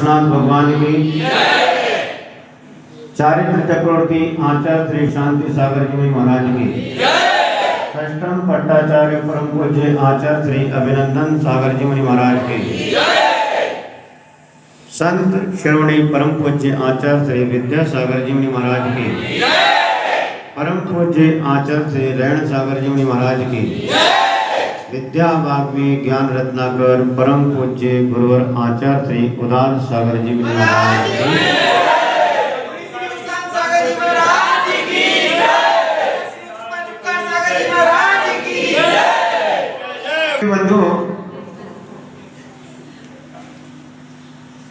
गोरक्षनाथ भगवान की, चारित्र चक्रवर्ती आचार्य श्री शांति सागर जी महाराज की, षष्ठम पट्टाचार्य परम पूज्य आचार्य श्री अभिनंदन सागर जी महाराज की, संत श्रवणी परम पूज्य आचार्य श्री विद्यासागर जी महाराज की, परम पूज्य आचार्य श्री रैण सागर जी महाराज की, विद्या वाग्मी ज्ञान रत्नाकर परम पूज्य गुरुवर आचार्य श्री उदार सागर जी महाराज की। बंधु,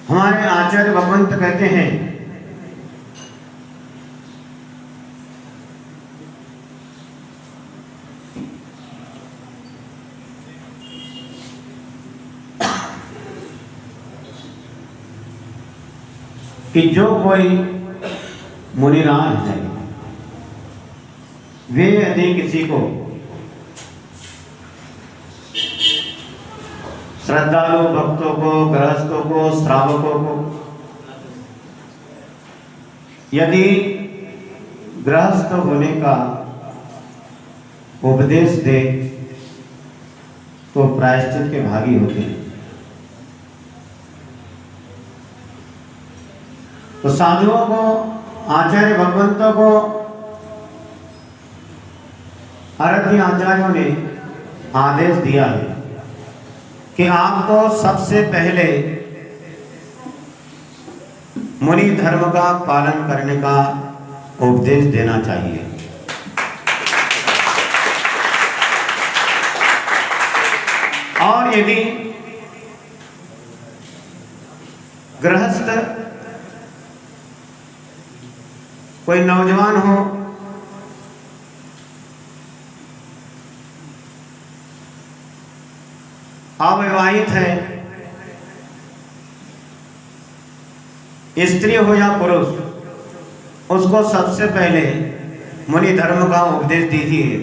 हमारे आचार्य भगवंत कहते हैं कि जो कोई मुनिराज है वे यदि किसी को श्रद्धालु भक्तों को, गृहस्थों को, श्रावकों को यदि गृहस्थ होने का उपदेश दे तो प्रायश्चित के भागी होते हैं। तो साधुओं को, आचार्य भगवंतों को आराध्य आचार्यों ने आदेश दिया है कि आपको सबसे पहले मुनि धर्म का पालन करने का उपदेश देना चाहिए। और यदि गृहस्थ कोई नौजवान हो, अविवाहित है, स्त्री हो या पुरुष, उसको सबसे पहले मुनि धर्म का उपदेश दीजिए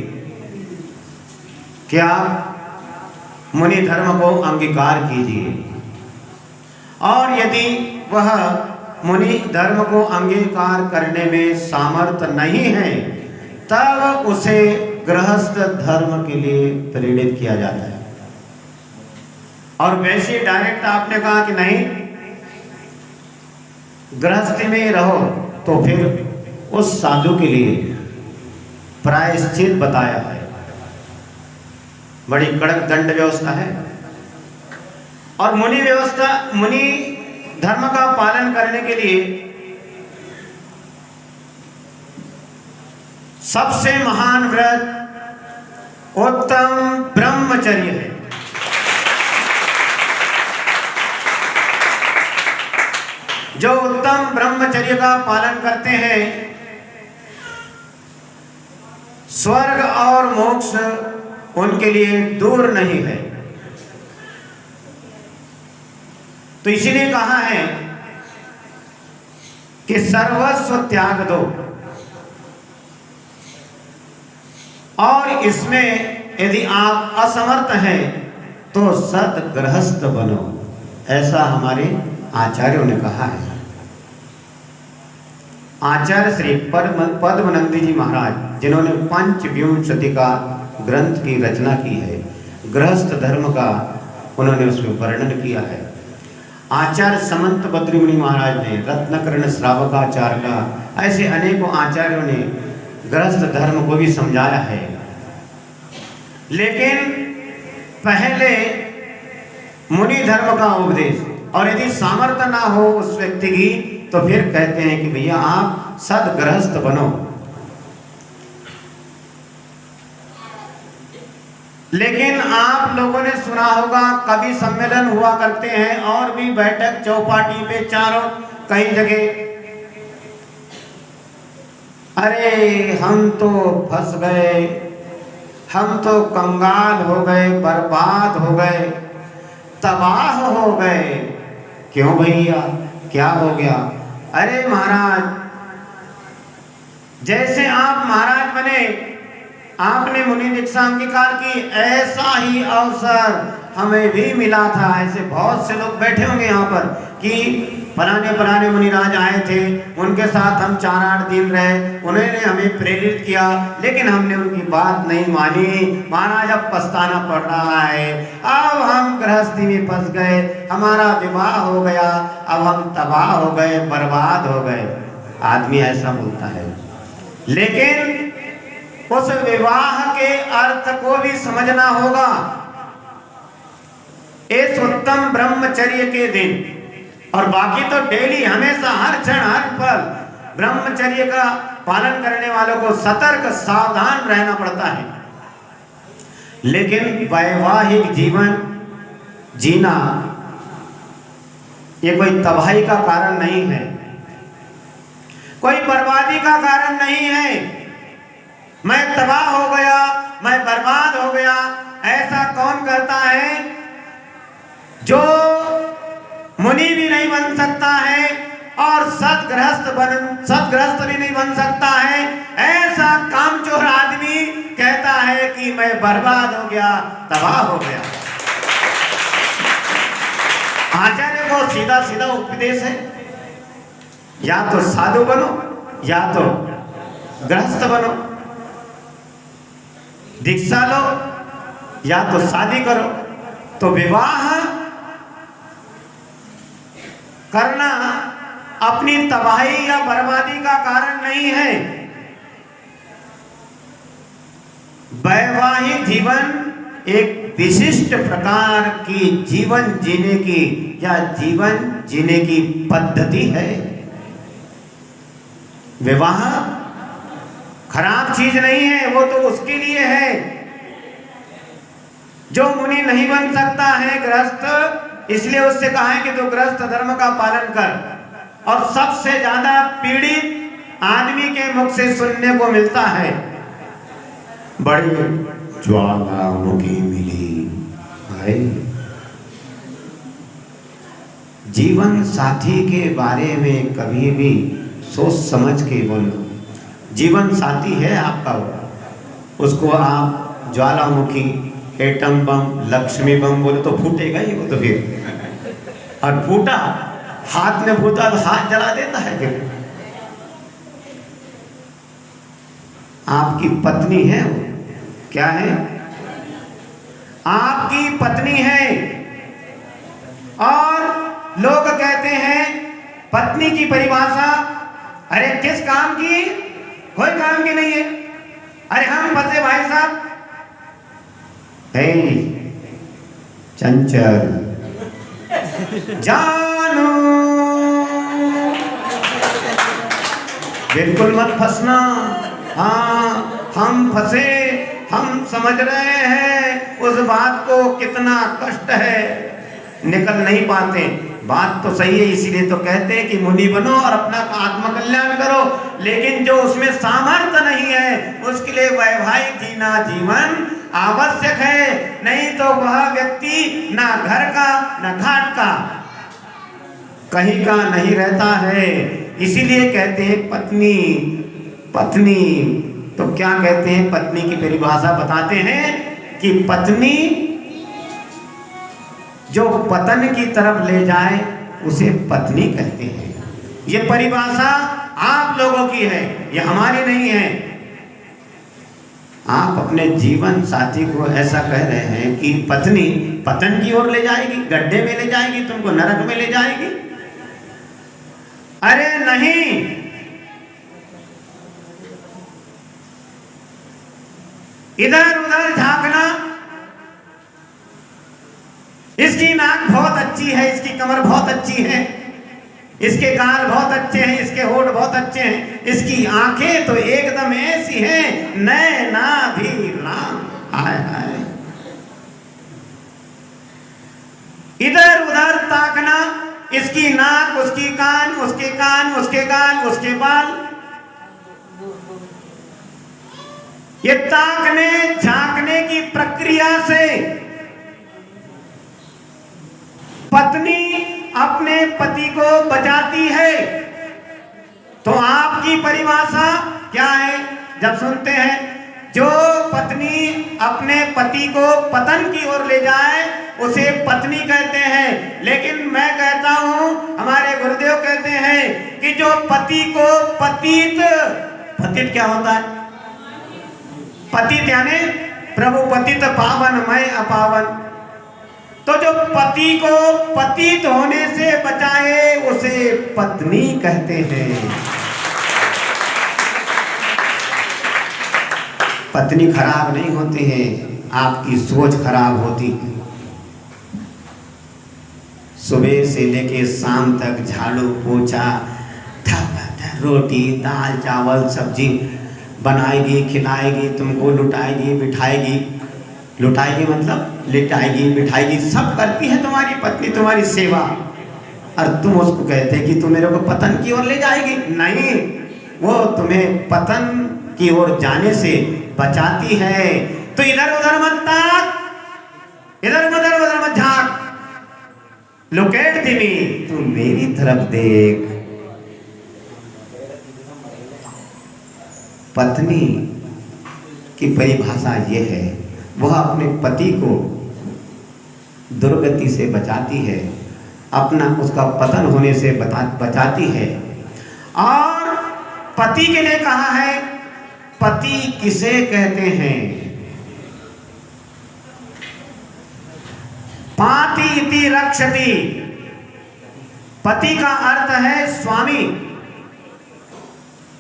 कि आप मुनि धर्म को अंगीकार कीजिए। और यदि वह मुनि धर्म को अंगीकार करने में सामर्थ्य नहीं है तब उसे गृहस्थ धर्म के लिए प्रेरित किया जाता है। और वैसे डायरेक्ट आपने कहा कि नहीं गृहस्थी में ही रहो तो फिर उस साधु के लिए प्रायश्चित बताया है। बड़ी कड़क दंड व्यवस्था है। और मुनि धर्म का पालन करने के लिए सबसे महान व्रत उत्तम ब्रह्मचर्य है। जो उत्तम ब्रह्मचर्य का पालन करते हैं स्वर्ग और मोक्ष उनके लिए दूर नहीं है। तो इसीलिए कहा है कि सर्वस्व त्याग दो और इसमें यदि आप असमर्थ हैं तो सद्गृहस्थ बनो, ऐसा हमारे आचार्यों ने कहा है। आचार्य श्री पद्मनंदी जी महाराज जिन्होंने पंचविंशति का ग्रंथ की रचना की है, गृहस्थ धर्म का उन्होंने उसमें वर्णन किया है। आचार्य समंत बद्री मुनि महाराज ने रत्नकर्ण श्रावकाचार्य का, ऐसे अनेकों आचार्यों ने गृहस्थ धर्म को भी समझाया है। लेकिन पहले मुनि धर्म का उपदेश, और यदि सामर्थ्य ना हो उस व्यक्ति की तो फिर कहते हैं कि भैया आप सद्गृहस्थ बनो। लेकिन आप लोगों ने सुना होगा कवि सम्मेलन हुआ करते हैं और भी बैठक चौपाटी पे चारों कई जगह, अरे हम तो फंस गए, हम तो कंगाल हो गए, बर्बाद हो गए, तबाह हो गए। क्यों भैया, क्या हो गया? अरे महाराज, जैसे आप महाराज बने, आपने मुनि दीक्षा अंगीकार की, ऐसा ही अवसर हमें भी मिला था। ऐसे बहुत से लोग बैठे होंगे यहाँ पर कि फलाने मुनिराज आए थे, उनके साथ हम 4-8 दिन रहे, उन्होंने हमें प्रेरित किया, लेकिन हमने उनकी बात नहीं मानी। महाराज अब पछताना पड़ रहा है, अब हम गृहस्थी में फंस गए, हमारा विवाह हो गया, अब हम तबाह हो गए, बर्बाद हो गए। आदमी ऐसा बोलता है, लेकिन उस विवाह के अर्थ को भी समझना होगा। इस उत्तम ब्रह्मचर्य के दिन और बाकी तो डेली हमेशा हर क्षण हर पल ब्रह्मचर्य का पालन करने वालों को सतर्क सावधान रहना पड़ता है। लेकिन वैवाहिक जीवन जीना ये कोई तबाही का कारण नहीं है, कोई बर्बादी का कारण नहीं है। मैं तबाह हो गया, मैं बर्बाद हो गया, ऐसा कौन कहता है? जो मुनि भी नहीं बन सकता है और सदगृहस्थ भी नहीं बन सकता है, ऐसा कामचोर आदमी कहता है कि मैं बर्बाद हो गया, तबाह हो गया। आचार्य को सीधा सीधा उपदेश है, या तो साधु बनो या तो गृहस्थ बनो, दीक्षा लो या तो शादी करो। तो विवाह करना अपनी तबाही या बर्बादी का कारण नहीं है। वैवाहिक जीवन एक विशिष्ट प्रकार की जीवन जीने की या जीवन जीने की पद्धति है। विवाह खराब चीज नहीं है, वो तो उसके लिए है। जो मुनि नहीं बन सकता है गृहस्थ, इसलिए उससे कहा है कि तो गृहस्थ धर्म का पालन कर। और सबसे ज्यादा पीड़ित आदमी के मुख से सुनने को मिलता है, बड़ी ज्वालामुखी मिली है। जीवन साथी के बारे में कभी भी सोच समझ के बोलो। जीवन साथी है आपका, उसको आप ज्वालामुखी, एटम बम, लक्ष्मी बम बोले तो फूटेगा ही वो तो फिर। और फूटा, हाथ में फूटा तो हाथ जला देता है। फिर आपकी पत्नी है, वो क्या है? आपकी पत्नी है। और लोग कहते हैं पत्नी की परिभाषा, अरे किस काम की? कोई काम की नहीं है। अरे हम फंसे भाई साहब। चंचल जानू, बिल्कुल मत फंसना। हाँ, हम फंसे, हम समझ रहे हैं उस बात को, कितना कष्ट है, निकल नहीं पाते। बात तो सही है, इसीलिए तो कहते हैं कि मुनि बनो और अपना आत्मकल्याण करो। लेकिन जो उसमें सामर्थ्य नहीं है, उसके लिए वैवाहिक जीवन आवश्यक है। नहीं तो वह व्यक्ति ना घर का ना घाट का, कहीं का नहीं रहता है। इसीलिए कहते हैं पत्नी। पत्नी तो क्या कहते हैं? पत्नी की परिभाषा बताते हैं कि पत्नी जो पतन की तरफ ले जाए उसे पत्नी कहते हैं। ये परिभाषा आप लोगों की है, ये हमारी नहीं है। आप अपने जीवन साथी को ऐसा कह रहे हैं कि पत्नी पतन की ओर ले जाएगी, गड्ढे में ले जाएगी, तुमको नरक में ले जाएगी। अरे नहीं, इधर उधर झांकना, इसकी नाक बहुत अच्छी है, इसकी कमर बहुत अच्छी है, इसके गाल बहुत अच्छे हैं, इसके होठ बहुत अच्छे हैं, इसकी आंखें तो एकदम ऐसी हैं, नैना भी लाल। हाय हाय, इधर उधर ताकना, इसकी नाक, उसकी कान, उसके कान, उसके गाल, उसके बाल। ये ताकने झांकने की प्रक्रिया से पत्नी अपने पति को बचाती है। तो आपकी परिभाषा क्या है? जब सुनते हैं जो पत्नी अपने पति को पतन की ओर ले जाए उसे पत्नी कहते हैं। लेकिन मैं कहता हूं, हमारे गुरुदेव कहते हैं कि जो पति को पतित, पतित क्या होता है? पतित यानी प्रभु पतित पावन मैं अपावन। तो जो पति को पतित होने से बचाए उसे पत्नी कहते हैं। पत्नी खराब नहीं होती है, आपकी सोच खराब होती है। सुबह से लेके शाम तक झाड़ू पोछा, रोटी दाल चावल सब्जी बनाएगी, खिलाएगी, तुमको लुटाएगी बिठाएगी। लुटाएगी मतलब लिटाएगी बिठाएगी, सब करती है तुम्हारी पत्नी, तुम्हारी सेवा। और तुम उसको कहते कि तुम मेरे को पतन की ओर ले जाएगी। नहीं, वो तुम्हें पतन की ओर जाने से बचाती है। तो इधर उधर मत ताक, इधर उधर मत झांक, लुकेट दिमी, तू मेरी तरफ देख। पत्नी की परिभाषा ये है, वह अपने पति को दुर्गति से बचाती है, अपना उसका पतन होने से बचाती है। और पति के लिए कहा है, पति किसे कहते हैं? पाति इति रक्षति। पति का अर्थ है स्वामी।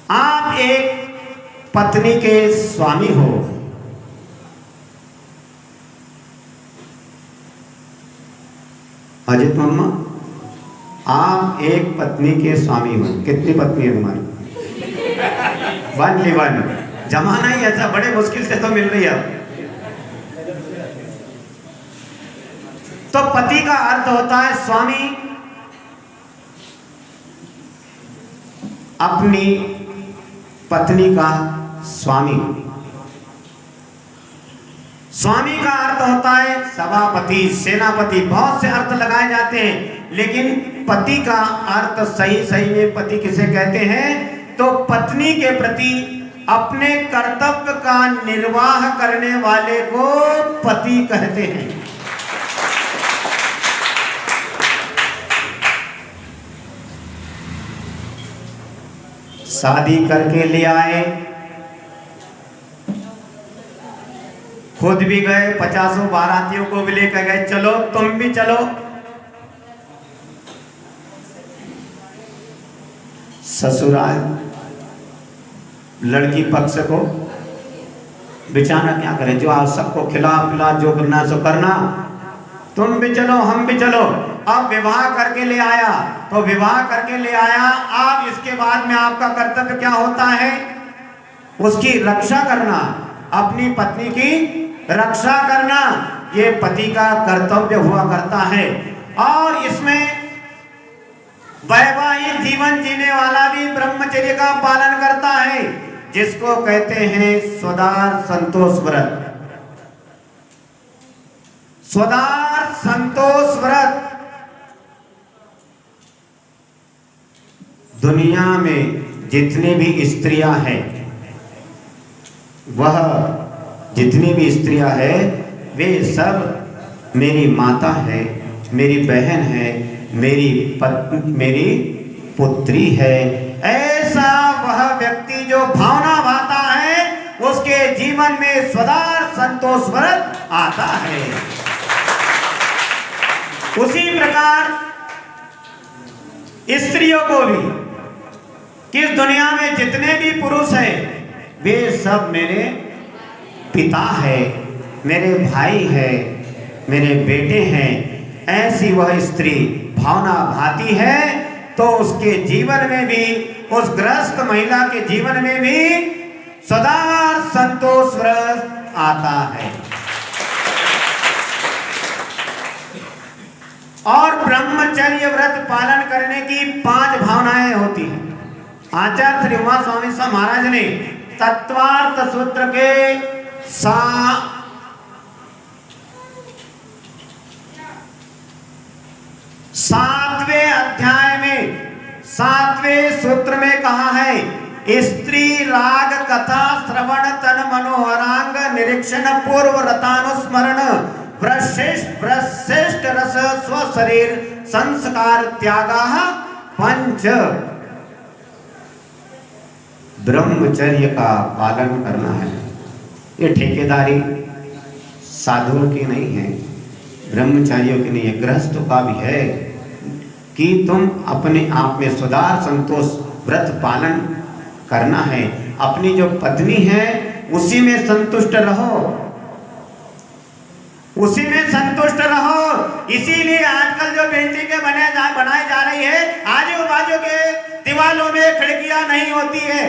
आप एक पत्नी के स्वामी हो। अजित मम्मा, आप एक पत्नी के स्वामी हो। कितनी पत्नी है तुम्हारी? One one. जमाना ही ऐसा, बड़े मुश्किल से तो मिल रही है। तो पति का अर्थ होता है स्वामी। अपनी पत्नी का स्वामी। स्वामी का अर्थ होता है सभापति, सेनापति, बहुत से अर्थ लगाए जाते हैं। लेकिन पति का अर्थ सही में पति किसे कहते हैं? तो पत्नी के प्रति अपने कर्तव्य का निर्वाह करने वाले को पति कहते हैं। शादी करके ले आए, खुद भी गए, 50 बारातियों को भी लेकर गए, चलो तुम भी चलो। ससुराल लड़की पक्ष को बेचारा क्या करे, जो आज सबको खिला पिला, जो करना सो करना, तुम भी चलो हम भी चलो। अब विवाह करके ले आया, तो विवाह करके ले आया, अब इसके बाद में आपका कर्तव्य क्या होता है? उसकी रक्षा करना, अपनी पत्नी की रक्षा करना, ये पति का कर्तव्य हुआ करता है। और इसमें वैवाहिक जीवन जीने वाला भी ब्रह्मचर्य का पालन करता है, जिसको कहते हैं स्वदार संतोष व्रत। स्वदार संतोष व्रत। दुनिया में जितनी भी स्त्रियां हैं, वह जितनी भी स्त्रियां हैं, वे सब मेरी माता है, मेरी बहन है, मेरी पुत्री है। ऐसा वह व्यक्ति जो भावना भाता है, उसके जीवन में स्वदार संतोष व्रत आता है। उसी प्रकार स्त्रियों को भी, कि इस दुनिया में जितने भी पुरुष हैं, वे सब मेरे पिता है, मेरे भाई है, मेरे बेटे हैं। ऐसी वह स्त्री भावना भाती है, तो उसके जीवन में भी, उस गृहस्थ महिला के जीवन में भी सदा संतोष व्रत आता है। और ब्रह्मचर्य व्रत पालन करने की 5 भावनाएं होती हैं। आचार्य श्री उमा स्वामी साहब महाराज ने तत्वार्थ सूत्र के 7वें अध्याय में 7वें सूत्र में कहा है स्त्री राग कथा श्रवण तन मनोहरांग निरीक्षण पूर्व रतानुस्मरण श्रेष्ठ रस स्वशरीर संस्कार त्यागा पंच। ब्रह्मचर्य का पालन करना है। ये ठेकेदारी साधुओं की नहीं है, ब्रह्मचारियों की नहीं है, गृहस्थों का भी है कि तुम अपने आप में सुधार संतोष व्रत पालन करना है। अपनी जो पत्नी है उसी में संतुष्ट रहो, उसी में संतुष्ट रहो। इसीलिए आजकल जो बिल्डिंगें बनाई जा रही है, आजू बाजू के दीवारों में खिड़कियां नहीं होती है।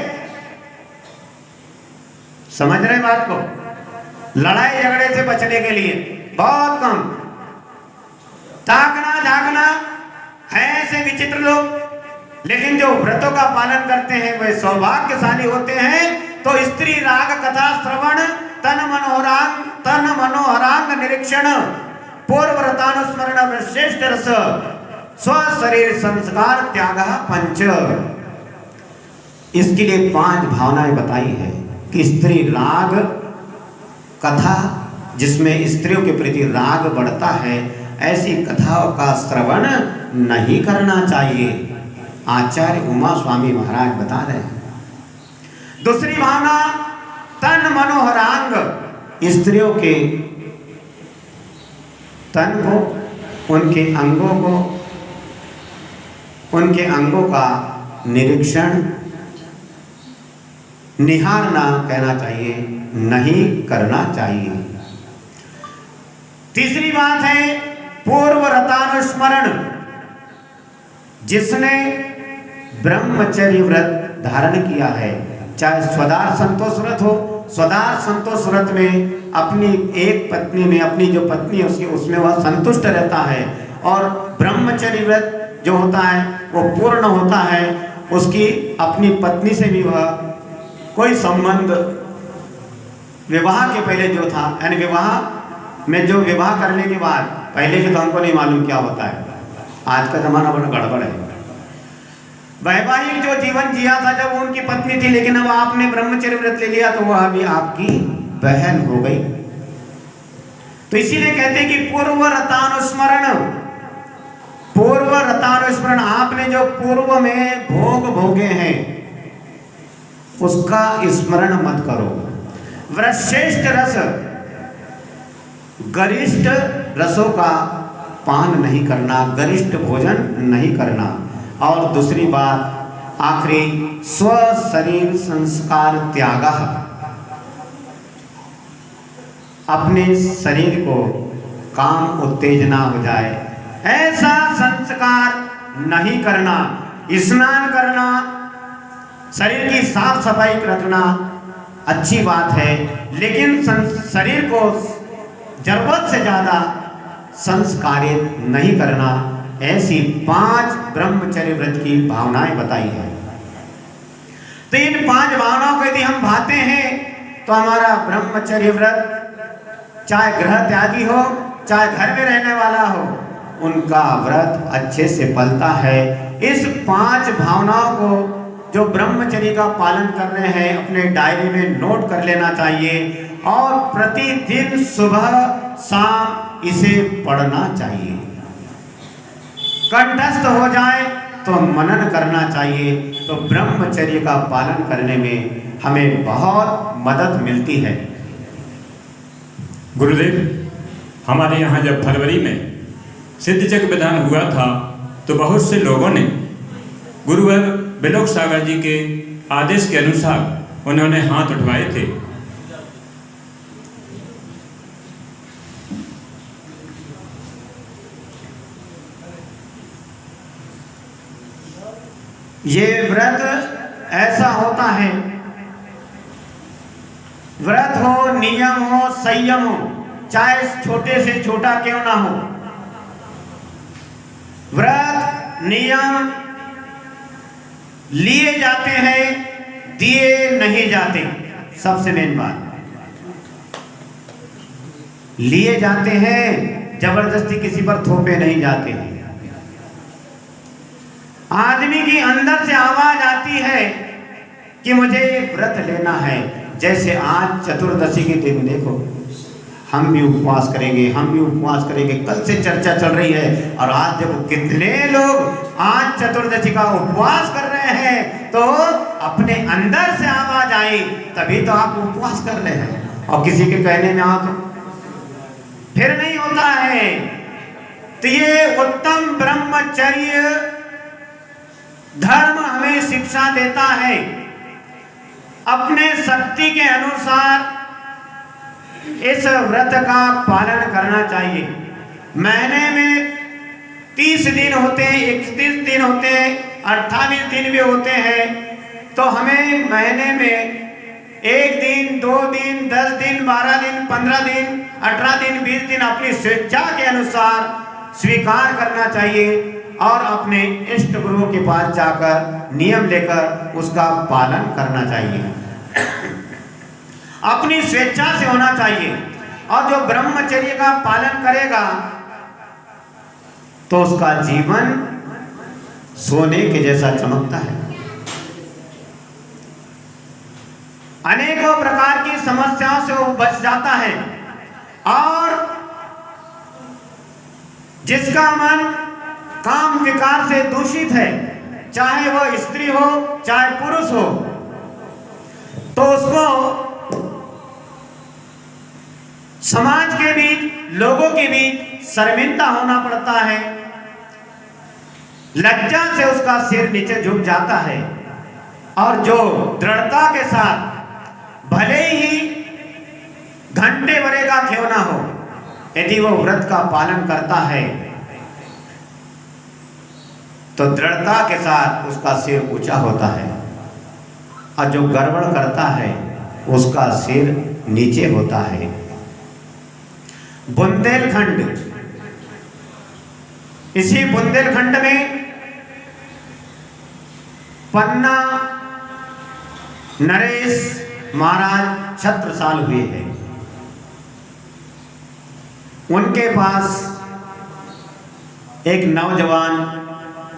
समझ रहे बात को? लड़ाई झगड़े से बचने के लिए बहुत कम ताकना झांकना है ऐसे विचित्र लोग। लेकिन जो व्रतों का पालन करते हैं वे सौभाग्यशाली होते हैं। तो स्त्री राग कथा श्रवण तन मनोहरांग निरीक्षण पूर्व रतानुस्मरण श्रेष्ठ रस स्व शरीर संस्कार त्याग पंच। इसके लिए 5 भावनाएं बताई है कि स्त्री राग कथा, जिसमें स्त्रियों के प्रति राग बढ़ता है, ऐसी कथाओं का श्रवण नहीं करना चाहिए। आचार्य उमा स्वामी महाराज बता रहे हैं। दूसरी भावना तन मनोहरांग, स्त्रियों के तन को, उनके अंगों का निरीक्षण, निहारना कहना चाहिए, नहीं करना चाहिए। तीसरी बात है पूर्व रतानुस्मरण। जिसने ब्रह्मचर्य व्रत धारण किया है, चाहे स्वदार संतोष व्रत हो, स्वदार संतोष व्रत में अपनी एक पत्नी में, अपनी जो पत्नी है उसकी, उसमें वह संतुष्ट रहता है। और ब्रह्मचर्य व्रत जो होता है वो पूर्ण होता है, उसकी अपनी पत्नी से भी वह कोई संबंध विवाह के पहले जो था, यानी विवाह में जो विवाह करने के बाद, पहले के तो हमको नहीं मालूम क्या होता है, आज का जमाना बड़ा गड़बड़ है। वैवाहिक जो जीवन जिया था जब उनकी पत्नी थी, लेकिन अब आपने ब्रह्मचर्य व्रत ले लिया तो वह अभी आपकी बहन हो गई। तो इसीलिए कहते हैं कि पूर्व रतानुस्मरण, पूर्व रतानुस्मरण, आपने जो पूर्व में भोग भोगे हैं उसका स्मरण मत करो। वृश्रेष्ठ रस, गरिष्ठ रसों का पान नहीं करना, गरिष्ठ भोजन नहीं करना। और दूसरी बात आखिरी, स्व शरीर संस्कार त्याग, अपने शरीर को काम उत्तेजना हो जाए ऐसा संस्कार नहीं करना। स्नान करना, शरीर की साफ सफाई रखना अच्छी बात है, लेकिन शरीर को जरूरत से ज्यादा संस्कारित नहीं करना। ऐसी 5 ब्रह्मचर्य व्रत की भावनाएं बताई है। तो इन 5 भावनाओं को यदि हम भाते हैं तो हमारा ब्रह्मचर्य व्रत, चाहे गृह त्यागी हो चाहे घर में रहने वाला हो, उनका व्रत अच्छे से फलता है। इस 5 भावनाओं को जो ब्रह्मचर्य का पालन कर रहे हैं अपने डायरी में नोट कर लेना चाहिए और प्रतिदिन सुबह शाम इसे पढ़ना चाहिए। कंठस्थ हो जाए तो मनन करना चाहिए, तो ब्रह्मचर्य का पालन करने में हमें बहुत मदद मिलती है। गुरुदेव, हमारे यहाँ जब फरवरी में सिद्धचक विधान हुआ था तो बहुत से लोगों ने गुरुवर बिलोक सागर जी के आदेश के अनुसार उन्होंने हाथ उठवाए थे। ये व्रत ऐसा होता है, व्रत हो, नियम हो, संयम हो, चाहे छोटे से छोटा क्यों ना हो, व्रत नियम लिए जाते हैं, दिए नहीं जाते। सबसे मेन बात, लिए जाते हैं, जबरदस्ती किसी पर थोपे नहीं जाते हैं। आदमी की अंदर से आवाज आती है कि मुझे व्रत लेना है। जैसे आज चतुर्दशी के दिन देखो, हम भी उपवास करेंगे, हम भी उपवास करेंगे, कल से चर्चा चल रही है। और आज देखो कितने लोग आज चतुर्दशी का उपवास कर रहे हैं। तो अपने अंदर से आवाज आई तभी तो आप उपवास कर रहे हैं, और किसी के कहने में आप फिर नहीं होता है। तो ये उत्तम ब्रह्मचर्य धर्म हमें शिक्षा देता है, अपने शक्ति के अनुसार इस व्रत का पालन करना चाहिए। महीने में 30 दिन होते हैं, 31 दिन होते हैं, 28 दिन भी होते हैं। तो हमें महीने में 1 दिन, 2 दिन, 10 दिन, 12 दिन, 15 दिन, 18 दिन, 20 दिन अपनी स्वेच्छा के अनुसार स्वीकार करना चाहिए और अपने इष्ट गुरुओं के पास जाकर नियम लेकर उसका पालन करना चाहिए। अपनी स्वेच्छा से होना चाहिए। और जो ब्रह्मचर्य का पालन करेगा तो उसका जीवन सोने के जैसा चमकता है। अनेकों प्रकार की समस्याओं से वो बच जाता है। और जिसका मन काम विकार से दूषित है, चाहे वह स्त्री हो चाहे पुरुष हो, तो उसको समाज के बीच, लोगों के बीच शर्मिंदा होना पड़ता है। लज्जा से उसका सिर नीचे झुक जाता है। और जो दृढ़ता के साथ भले ही घंटे भरे का क्यों ना हो, यदि वो व्रत का पालन करता है तो दृढ़ता के साथ उसका सिर ऊंचा होता है। और जो गड़बड़ करता है उसका सिर नीचे होता है। बुंदेलखंड, इसी बुंदेलखंड में पन्ना नरेश महाराज छत्रसाल हुए हैं। उनके पास एक नौजवान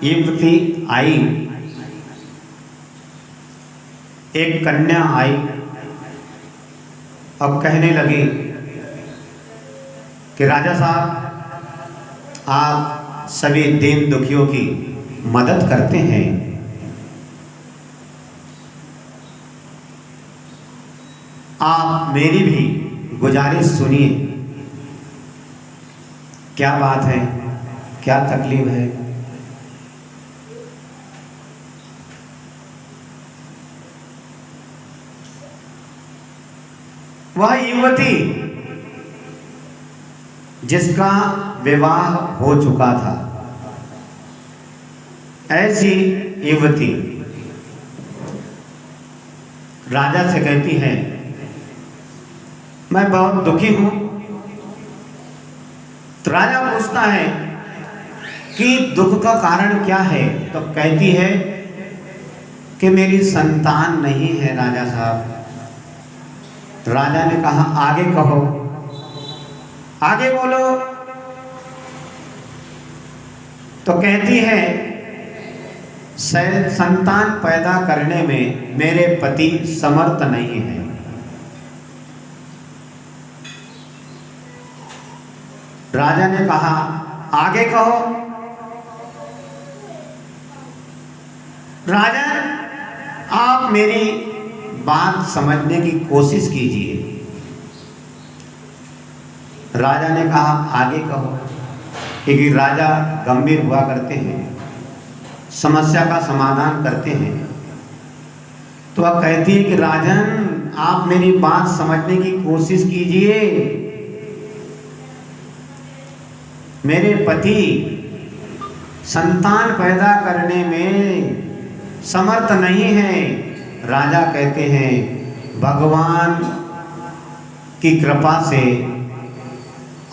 युवती आई, एक कन्या आई और कहने लगी कि राजा साहब, आप सभी दीन दुखियों की मदद करते हैं, आप मेरी भी गुजारिश सुनिए। क्या बात है, क्या तकलीफ है? वह युवती जिसका विवाह हो चुका था, ऐसी युवती राजा से कहती है, मैं बहुत दुखी हूं। तो राजा पूछता है कि दुख का कारण क्या है? तो कहती है कि मेरी संतान नहीं है राजा साहब। राजा ने कहा, आगे कहो, आगे बोलो। तो कहती है, संतान पैदा करने में मेरे पति समर्थ नहीं है। राजा ने कहा, आगे कहो। राजा, आप मेरी बात समझने की कोशिश कीजिए। राजा ने कहा, आगे कहो, क्योंकि राजा गंभीर हुआ करते हैं, समस्या का समाधान करते हैं। तो वह कहती है कि राजन, आप मेरी बात समझने की कोशिश कीजिए। मेरे पति संतान पैदा करने में समर्थ नहीं है। राजा कहते हैं, भगवान की कृपा से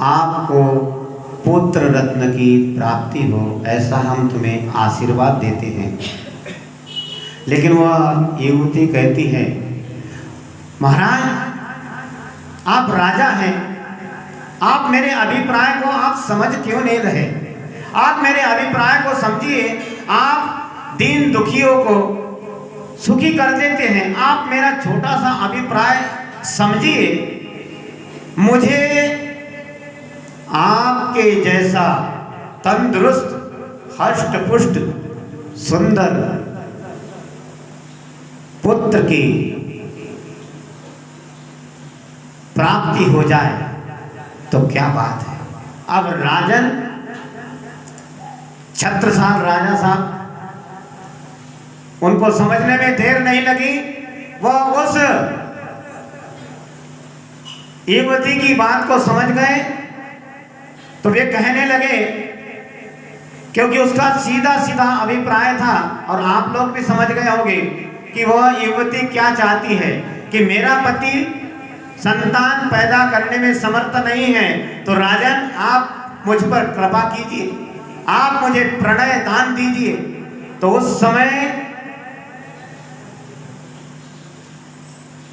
आपको पुत्र रत्न की प्राप्ति हो, ऐसा हम तुम्हें आशीर्वाद देते हैं। लेकिन वह युवती कहती है, महाराज, आप राजा हैं, आप मेरे अभिप्राय को आप समझ क्यों नहीं रहे? आप मेरे अभिप्राय को समझिए। आप दीन दुखियों को सुखी कर देते हैं। आप मेरा छोटा सा अभिप्राय समझिए, मुझे आपके जैसा तंदुरुस्त, हष्ट पुष्ट, सुंदर पुत्र की प्राप्ति हो जाए तो क्या बात है। अब राजन छत्रसाल राजा साहब, उनको समझने में देर नहीं लगी। वह उस युवती की बात को समझ गए तो वे कहने लगे, क्योंकि उसका सीधा सीधा अभिप्राय था और आप लोग भी समझ गए होंगे कि वह युवती क्या चाहती है कि मेरा पति संतान पैदा करने में समर्थ नहीं है, तो राजन आप मुझ पर कृपा कीजिए, आप मुझे प्रणय दान दीजिए। तो उस समय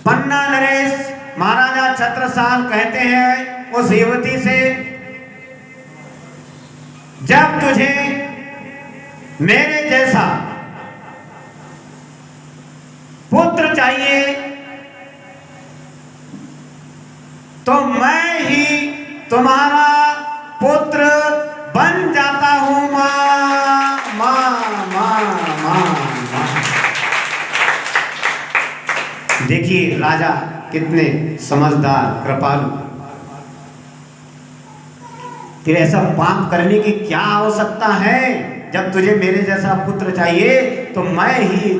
पन्ना नरेश महाराजा छत्रसाल कहते हैं उस युवती से, जब तुझे मेरे जैसा पुत्र चाहिए तो मैं ही तुम्हारा पुत्र बन जाता हूं। मां मां मां मां मां। देखिए राजा कितने समझदार, कृपालु। फिर ऐसा पाप करने की क्या आवश्यकता है? जब तुझे मेरे जैसा पुत्र चाहिए तो मैं ही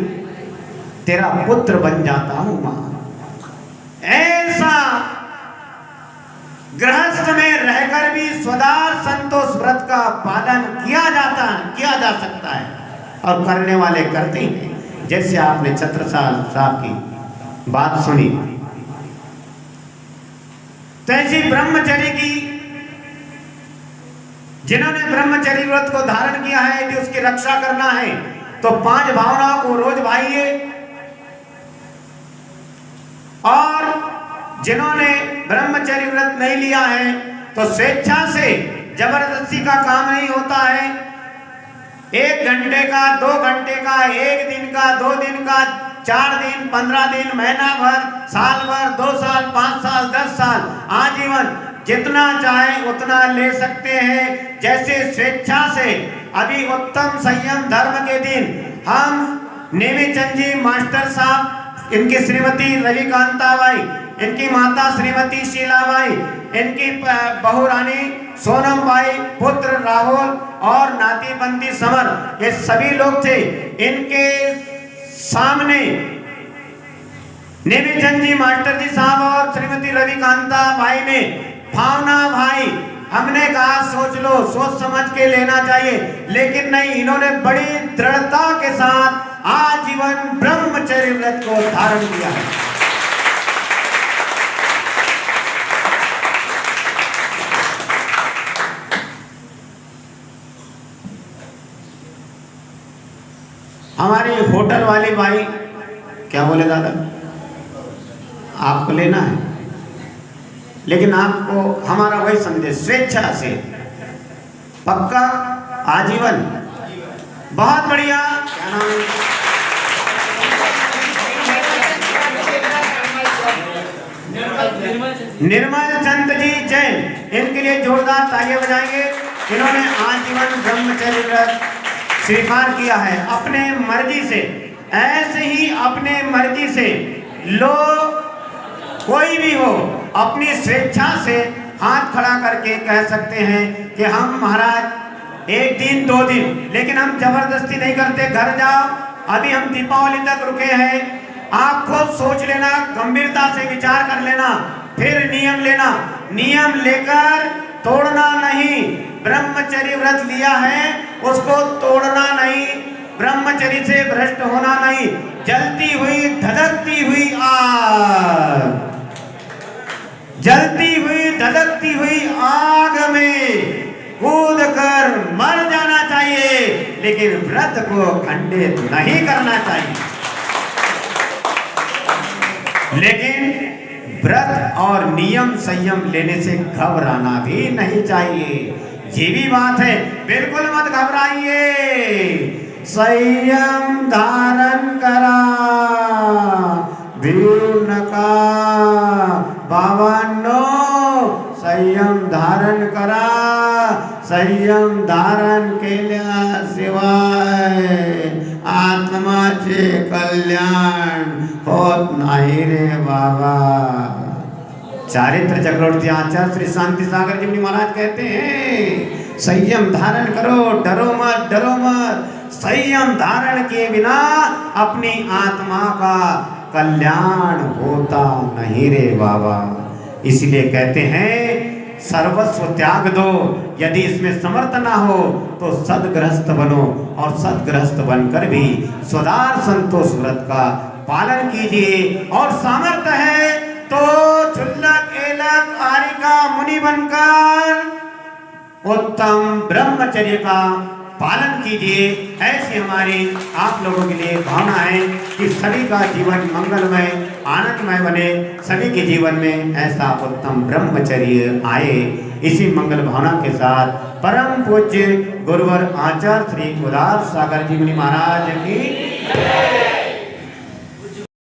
तेरा पुत्र बन जाता हूं। मां, ऐसा गृहस्थ में रहकर भी स्वदार संतोष व्रत का पालन किया जा सकता है, और करने वाले करते हैं। जैसे आपने छत्रसाल साहब की बात सुनी, तो ऐसी ब्रह्मचर्य की, जिन्होंने ब्रह्मचर्य व्रत को धारण किया है, यदि उसकी रक्षा करना है तो 5 भावनाओं को रोज भाइये, और जिन्होंने ब्रह्मचर्य व्रत नहीं लिया है तो स्वेच्छा से, जबरदस्ती का काम नहीं होता है। 1 घंटे का, 2 घंटे का, 1 दिन का, 2 दिन का, 4 दिन, 15 दिन, महीना भर, साल भर, 2 साल, 5 साल, 10 साल, आजीवन, जितना चाहे उतना ले सकते हैं, जैसे स्वेच्छा से। अभी उत्तम संयम धर्म के दिन हम नेमीचंद जी मास्टर साहब, इनकी श्रीमती रविकांताबाई, इनकी माता श्रीमती शीलाबाई, इनकी बहू रानी सोनम बाई, पुत्र राहुल और नाती बंदी समर, ये सभी लोग थे। इनके सामने नेमीचंद जी मास्टर जी साहब और श्रीमती रविकांता भाई ने भावना भाई, हमने कहा सोच लो, सोच समझ के लेना चाहिए, लेकिन नहीं, इन्होंने बड़ी दृढ़ता के साथ आजीवन ब्रह्मचर्य व्रत को धारण किया है। हमारी होटल वाली भाई क्या बोले, दादा आपको लेना है, लेकिन आपको हमारा वही संदेश, स्वेच्छा से, पक्का, आजीवन। बहुत बढ़िया। क्या नाम है? निर्मल चंद जी जैन, इनके लिए जोरदार तालियां बजाएंगे। इन्होंने आजीवन ब्रह्मचर्य व्रत स्वीकार किया है अपने मर्जी से। ऐसे ही अपने मर्जी से लोग, कोई भी हो, अपनी स्वेच्छा से हाथ खड़ा करके कह सकते हैं कि हम महाराज 1 दिन 2 दिन, लेकिन हम जबरदस्ती नहीं करते। घर जाओ, अभी हम दीपावली तक रुके हैं, आप खुद सोच लेना, गंभीरता से विचार कर लेना, फिर नियम लेना। नियम लेकर तोड़ना नहीं, ब्रह्मचर्य व्रत लिया है उसको तोड़ना नहीं, ब्रह्मचर्य से भ्रष्ट होना नहीं। जलती हुई धधकती हुई आग, जलती हुई धधकती हुई आग में कूद कर मर जाना चाहिए, लेकिन व्रत को खंडित नहीं करना चाहिए। लेकिन व्रत और नियम संयम लेने से घबराना भी नहीं चाहिए। ये भी बात है, बिल्कुल मत घबराइए। संयम धारण करा। भीम नका बाबांनो संयम धारण करा। संयम धारण केल्याशिवाय आत्माचे कल्याण होत नाही रे बाबा। चारित्र चक्रवर्ती आचार्य श्री शांति सागर जी महाराज कहते हैं संयम धारण करो, डरो मत, डरो मत। संयम धारण किए बिना अपनी आत्मा का कल्याण होता नहीं रे बाबा। इसलिए कहते हैं सर्वस्व त्याग दो, यदि इसमें समर्थ ना हो तो सदगृहस्थ बनो, और सदगृहस्थ बनकर भी स्वदार संतोष व्रत का पालन कीजिए। और सामर्थ्य है तो क्षुल्लक एलक आरिका मुनि बनकर उत्तम ब्रह्मचर्य का पालन कीजिए। ऐसी हमारी आप लोगों के लिए भावना है कि सभी का जीवन मंगलमय आनंदमय बने, सभी के जीवन में ऐसा उत्तम ब्रह्मचर्य आए। इसी मंगल भावना के साथ परम पूज्य गुरुवर आचार्य श्री उदार सागर जी मुनि महाराज की